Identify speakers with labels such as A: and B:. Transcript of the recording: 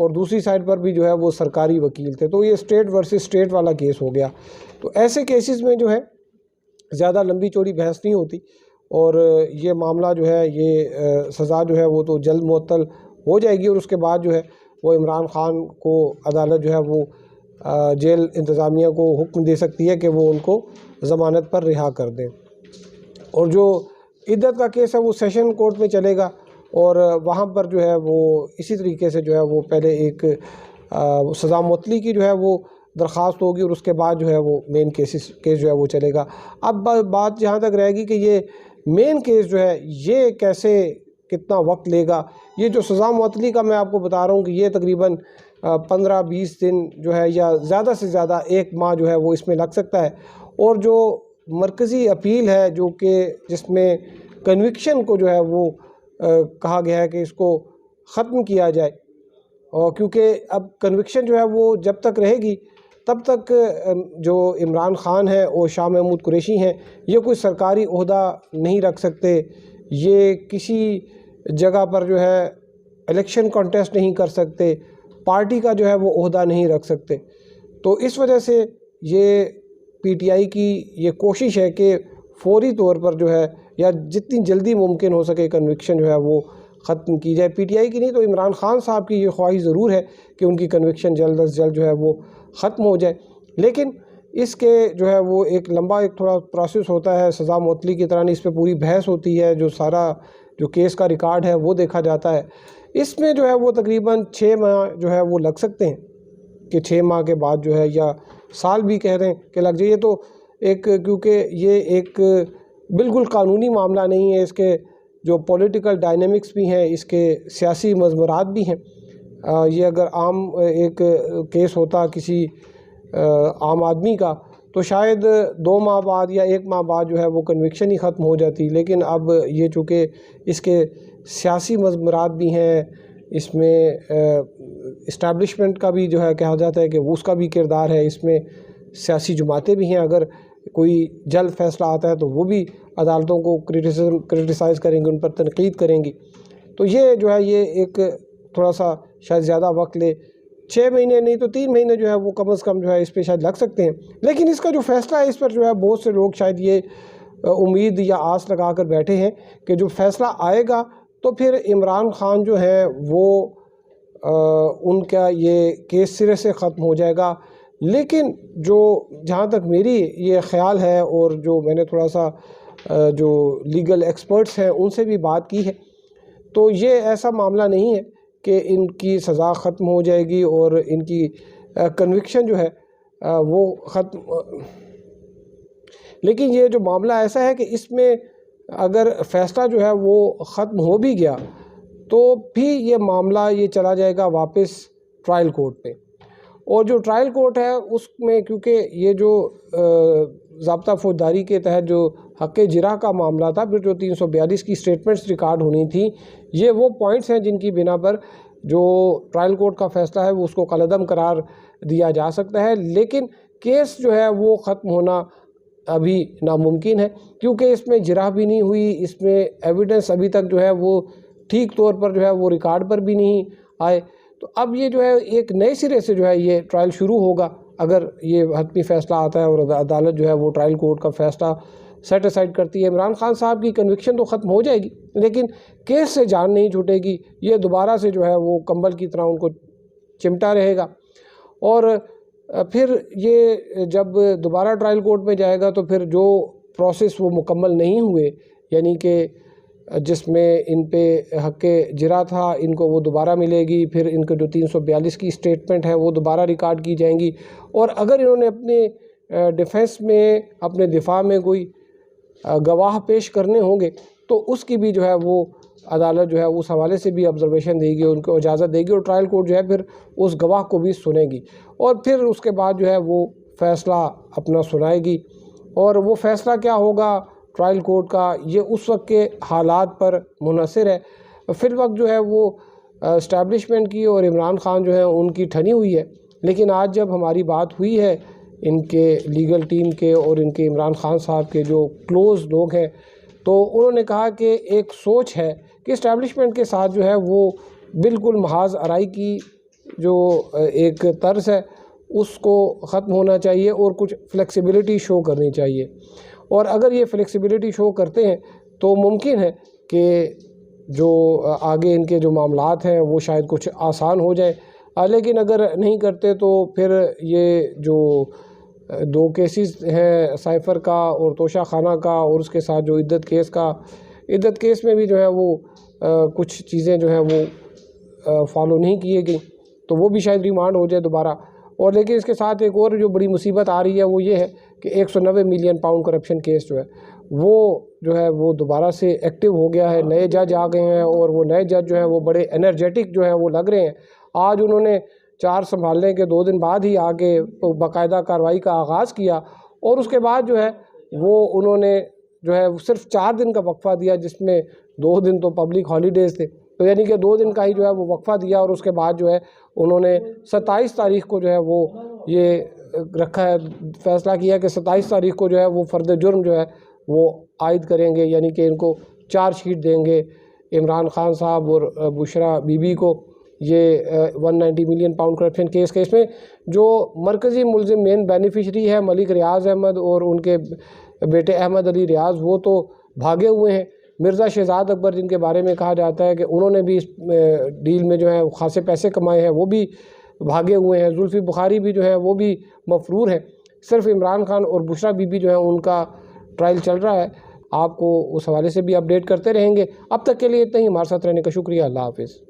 A: اور دوسری سائڈ پر بھی جو ہے وہ سرکاری وکیل تھے. تو یہ اسٹیٹ ورسز اسٹیٹ والا کیس ہو گیا. تو ایسے کیسز میں جو ہے زیادہ لمبی چوڑی بحث نہیں ہوتی اور یہ معاملہ جو ہے یہ سزا جو ہے وہ تو جلد معطل ہو جائے گی اور اس کے بعد جو ہے وہ عمران خان کو عدالت جو ہے وہ جیل انتظامیہ کو حکم دے سکتی ہے کہ وہ ان کو ضمانت پر رہا کر دیں. اور جو عدت کا کیس ہے وہ سیشن کورٹ میں چلے گا اور وہاں پر جو ہے وہ اسی طریقے سے جو ہے وہ پہلے ایک سزا معطلی کی جو ہے وہ درخواست ہوگی اور اس کے بعد جو ہے وہ مین کیس جو ہے وہ چلے گا. اب بات جہاں تک رہے گی کہ یہ مین کیس جو ہے یہ کیسے کتنا وقت لے گا. یہ جو سزا معطلی کا میں آپ کو بتا رہا ہوں کہ یہ تقریباً 15-20 دن جو ہے یا زیادہ سے زیادہ 1 ماہ جو ہے وہ اس میں لگ سکتا ہے. اور جو مرکزی اپیل ہے جو کہ جس میں کنوکشن کو جو ہے وہ کہا گیا ہے کہ اس کو ختم کیا جائے اور کیونکہ اب کنوکشن جو ہے وہ جب تک رہے گی تب تک جو عمران خان ہے اور شاہ محمود قریشی ہیں یہ کوئی سرکاری عہدہ نہیں رکھ سکتے. یہ کسی جگہ پر جو ہے الیکشن کانٹیسٹ نہیں کر سکتے, پارٹی کا جو ہے وہ عہدہ نہیں رکھ سکتے. تو اس وجہ سے یہ پی ٹی آئی کی یہ کوشش ہے کہ فوری طور پر جو ہے یا جتنی جلدی ممکن ہو سکے کنوکشن جو ہے وہ ختم کی جائے. پی ٹی آئی کی نہیں تو عمران خان صاحب کی یہ خواہش ضرور ہے کہ ان کی کنوکشن جلد از جلد جو ہے وہ ختم ہو جائے. لیکن اس کے جو ہے وہ ایک لمبا ایک تھوڑا پروسیس ہوتا ہے, سزا معطلی کی طرح نہیں, اس پہ پوری بحث ہوتی ہے, جو سارا جو کیس کا ریکارڈ ہے وہ دیکھا جاتا ہے. اس میں جو ہے وہ تقریباً 6 ماہ جو ہے وہ لگ سکتے ہیں کہ 6 ماہ کے بعد جو ہے یا سال بھی کہہ رہے ہیں کہ لگ جائے. یہ تو ایک کیونکہ یہ ایک بالکل قانونی معاملہ نہیں ہے, اس کے جو پولیٹیکل ڈائنامکس بھی ہیں, اس کے سیاسی مضمرات بھی ہیں. یہ اگر عام ایک کیس ہوتا کسی عام آدمی کا تو شاید 2 ماہ بعد یا 1 ماہ بعد جو ہے وہ کنوکشن ہی ختم ہو جاتی. لیکن اب یہ چونکہ اس کے سیاسی مضمرات بھی ہیں, اس میں اسٹیبلشمنٹ کا بھی جو ہے کہا جاتا ہے کہ اس کا بھی کردار ہے, اس میں سیاسی جماعتیں بھی ہیں, اگر کوئی جلد فیصلہ آتا ہے تو وہ بھی عدالتوں کو کرٹیسائز کریں گی, ان پر تنقید کریں گی. تو یہ جو ہے یہ ایک تھوڑا سا شاید زیادہ وقت لے, 6 مہینے نہیں تو 3 مہینے جو ہے وہ کم از کم جو ہے اس پہ شاید لگ سکتے ہیں. لیکن اس کا جو فیصلہ ہے اس پر جو ہے بہت سے لوگ شاید یہ امید یا آس لگا کر بیٹھے ہیں کہ جو فیصلہ آئے گا تو پھر عمران خان جو ہیں وہ ان کا یہ کیس سرے سے ختم ہو جائے گا. لیکن جو جہاں تک میری یہ خیال ہے اور جو میں نے تھوڑا سا جو لیگل ایکسپرٹس ہیں ان سے بھی بات کی ہے تو یہ ایسا معاملہ نہیں ہے کہ ان کی سزا ختم ہو جائے گی اور ان کی کنوکشن جو ہے وہ ختم. لیکن یہ جو معاملہ ایسا ہے کہ اس میں اگر فیصلہ جو ہے وہ ختم ہو بھی گیا تو بھی یہ معاملہ یہ چلا جائے گا واپس ٹرائل کورٹ پہ. اور جو ٹرائل کورٹ ہے اس میں کیونکہ یہ جو ضابطہ فوجداری کے تحت جو حق جرح کا معاملہ تھا, پھر جو 342 کی سٹیٹمنٹس ریکارڈ ہونی تھیں, یہ وہ پوائنٹس ہیں جن کی بنا پر جو ٹرائل کورٹ کا فیصلہ ہے وہ اس کو کالعدم قرار دیا جا سکتا ہے. لیکن کیس جو ہے وہ ختم ہونا ابھی ناممکن ہے کیونکہ اس میں جرح بھی نہیں ہوئی, اس میں ایویڈنس ابھی تک جو ہے وہ ٹھیک طور پر جو ہے وہ ریکارڈ پر بھی نہیں آئے. تو اب یہ جو ہے ایک نئے سرے سے جو ہے یہ ٹرائل شروع ہوگا اگر یہ حتمی فیصلہ آتا ہے اور عدالت جو ہے وہ ٹرائل کورٹ کا فیصلہ سیٹ اسائڈ کرتی ہے. عمران خان صاحب کی کنوکشن تو ختم ہو جائے گی لیکن کیس سے جان نہیں چھوٹے گی, یہ دوبارہ سے جو ہے وہ کمبل کی طرح ان کو چمٹا رہے گا. اور پھر یہ جب دوبارہ ٹرائل کورٹ میں جائے گا تو پھر جو پروسیس وہ مکمل نہیں ہوئے, یعنی کہ جس میں ان پہ حق جرح تھا ان کو وہ دوبارہ ملے گی, پھر ان کے جو 342 کی سٹیٹمنٹ ہے وہ دوبارہ ریکارڈ کی جائیں گی, اور اگر انہوں نے اپنے ڈیفنس میں اپنے دفاع میں کوئی گواہ پیش کرنے ہوں گے تو اس کی بھی جو ہے وہ عدالت جو ہے اس حوالے سے بھی آبزرویشن دے گی, ان کو اجازت دے گی, اور ٹرائل کورٹ جو ہے پھر اس گواہ کو بھی سنے گی اور پھر اس کے بعد جو ہے وہ فیصلہ اپنا سنائے گی. اور وہ فیصلہ کیا ہوگا ٹرائل کورٹ کا یہ اس وقت کے حالات پر منحصر ہے. فی الوقت جو ہے وہ اسٹیبلشمنٹ کی اور عمران خان جو ہے ان کی ٹھنی ہوئی ہے. لیکن آج جب ہماری بات ہوئی ہے ان کے لیگل ٹیم کے اور ان کے عمران خان صاحب کے جو کلوز لوگ ہیں تو انہوں نے کہا کہ ایک سوچ ہے کہ اسٹیبلشمنٹ کے ساتھ جو ہے وہ بالکل محاذ آرائی کی جو ایک طرز ہے اس کو ختم ہونا چاہیے اور کچھ فلیکسیبلٹی شو کرنی چاہیے، اور اگر یہ فلیکسیبلٹی شو کرتے ہیں تو ممکن ہے کہ جو آگے ان کے جو معاملات ہیں وہ شاید کچھ آسان ہو جائے، لیکن اگر نہیں کرتے تو پھر یہ جو 2 کیسز ہیں سائفر کا اور توشہ خانہ کا، اور اس کے ساتھ جو عدت کیس میں بھی جو ہے وہ کچھ چیزیں جو ہیں وہ فالو نہیں کیے گئی، تو وہ بھی شاید ریمانڈ ہو جائے دوبارہ۔ اور لیکن اس کے ساتھ ایک اور جو بڑی مصیبت آ رہی ہے وہ یہ ہے کہ 190 ملین پاؤنڈ کرپشن کیس جو ہے وہ دوبارہ سے ایکٹیو ہو گیا ہے، نئے جج آ گئے ہیں، اور وہ نئے جج جو ہیں وہ بڑے انرجیٹک جو ہیں وہ لگ رہے ہیں۔ آج انہوں نے چارج سنبھالنے کے 2 دن بعد ہی آگے باقاعدہ کارروائی کا آغاز کیا، اور اس کے بعد جو ہے وہ انہوں نے جو ہے صرف 4 دن کا وقفہ دیا، جس میں 2 دن تو پبلک ہالیڈیز تھے، تو یعنی کہ 2 دن کا ہی جو ہے وہ وقفہ دیا، اور اس کے بعد جو ہے انہوں نے 27 تاریخ کو جو ہے وہ یہ رکھا ہے، فیصلہ کیا کہ 27 تاریخ کو جو ہے وہ فرد جرم جو ہے وہ عائد کریں گے، یعنی کہ ان کو چارج شیٹ دیں گے عمران خان صاحب اور بشرا بی بی کو، یہ 190 ملین پاؤنڈ کرپشن کیس کے۔ اس میں جو مرکزی ملزم مین بینیفیشری ہے ملک ریاض احمد اور ان کے بیٹے احمد علی ریاض، وہ تو بھاگے ہوئے ہیں۔ مرزا شہزاد اکبر جن کے بارے میں کہا جاتا ہے کہ انہوں نے بھی اس ڈیل میں جو ہے خاصے پیسے کمائے ہیں، وہ بھی بھاگے ہوئے ہیں۔ زلفی بخاری بھی جو ہے وہ بھی مفرور ہیں۔ صرف عمران خان اور بشرا بی بی جو ہے ان کا ٹرائل چل رہا ہے۔ آپ کو اس حوالے سے بھی اپڈیٹ کرتے رہیں گے۔ اب تک کے لیے اتنا ہی، ہمارے ساتھ رہنے کا شکریہ۔ اللہ حافظ۔